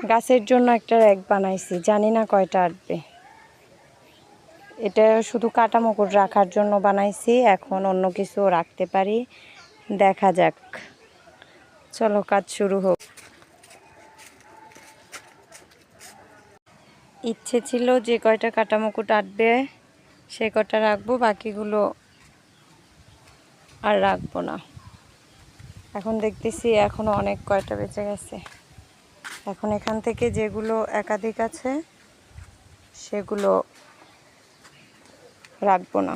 গাছের জন্য একটা র্যাক বানাইছি, জানি না কয়টা আসবে। এটা শুধু কাটামোকড় রাখার জন্য বানাইছি, এখন অন্য কিছু রাখতে পারি, দেখা যাক। চলো কাজ শুরু হোক। ইচ্ছে ছিল যে কয়টা কাটামোকড় আটবে সে কয়টা রাখবো, বাকিগুলো আর রাখবো না। এখন দেখতেছি এখনো অনেক কয়টা বেঁচে গেছে। এখন এখান থেকে যেগুলো একাধিক আছে সেগুলো রাখবো না।